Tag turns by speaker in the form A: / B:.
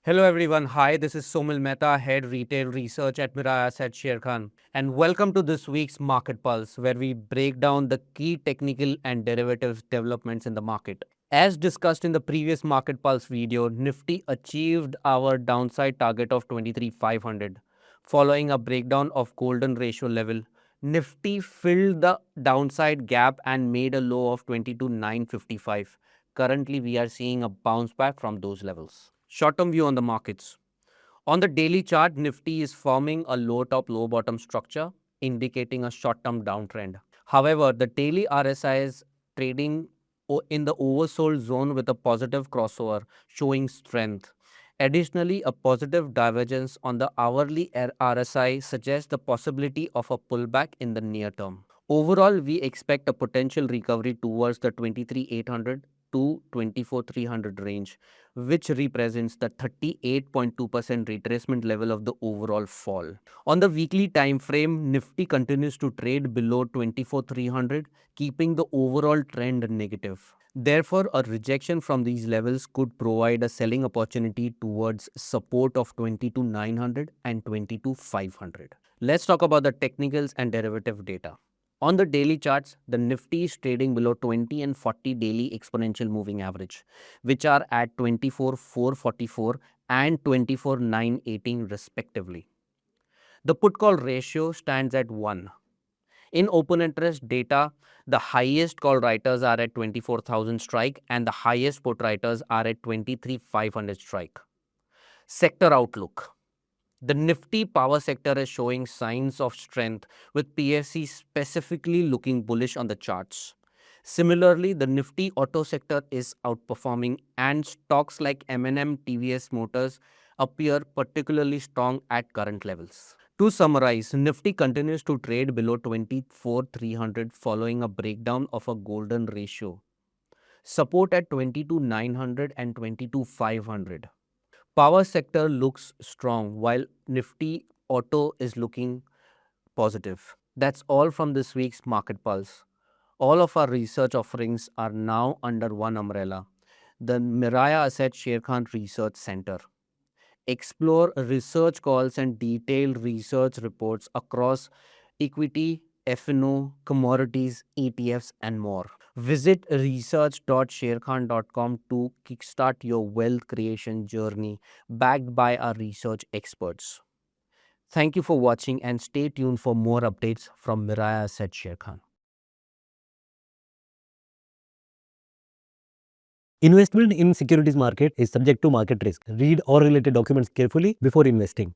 A: Hello everyone. Hi, this is Somil Mehta, Head Retail Research at Mirae Asset Sharekhan. And welcome to this week's Market Pulse, where we break down the key technical and derivatives developments in the market. As discussed in the previous Market Pulse video, Nifty achieved our downside target of 23,500. Following a breakdown of golden ratio level, Nifty filled the downside gap and made a low of 22,955. Currently, we are seeing a bounce back from those levels. Short-term view on the markets. On the daily chart, Nifty is forming a low top, low bottom structure, indicating a short-term downtrend. However, the daily RSI is trading in the oversold zone with a positive crossover, showing strength. Additionally, a positive divergence on the hourly RSI suggests the possibility of a pullback in the near term. Overall, we expect a potential recovery towards the 23,800 to 24,300 range, which represents the 38.2% retracement level of the overall fall. On the weekly time frame, Nifty continues to trade below 24,300, keeping the overall trend negative. Therefore, a rejection from these levels could provide a selling opportunity towards support of 22,900 and 22,500. Let's talk about the technicals and derivative data. On the daily charts, the Nifty is trading below 20 and 40 daily exponential moving average, which are at 24,444 and 24,918 respectively. The put call ratio stands at 1. In open interest data, the highest call writers are at 24,000 strike and the highest put writers are at 23,500 strike. Sector outlook. The Nifty power sector is showing signs of strength, with PSE specifically looking bullish on the charts. Similarly, the Nifty auto sector is outperforming and stocks like M&M, TVS Motors appear particularly strong at current levels. To summarize, Nifty continues to trade below 24,300 following a breakdown of a golden ratio. Support at 22,900 and 22,500. Power sector looks strong while Nifty Auto is looking positive. That's all from this week's Market Pulse. All of our research offerings are now under one umbrella, the Mirae Asset Sharekhan Research Center. Explore research calls and detailed research reports across equity, F&O, commodities, ETFs, and more. Visit research.sharekhan.com to kickstart your wealth creation journey backed by our research experts. Thank you for watching and stay tuned for more updates from Mirae Asset Sharekhan.
B: Investment in securities market is subject to market risk. Read all related documents carefully before investing.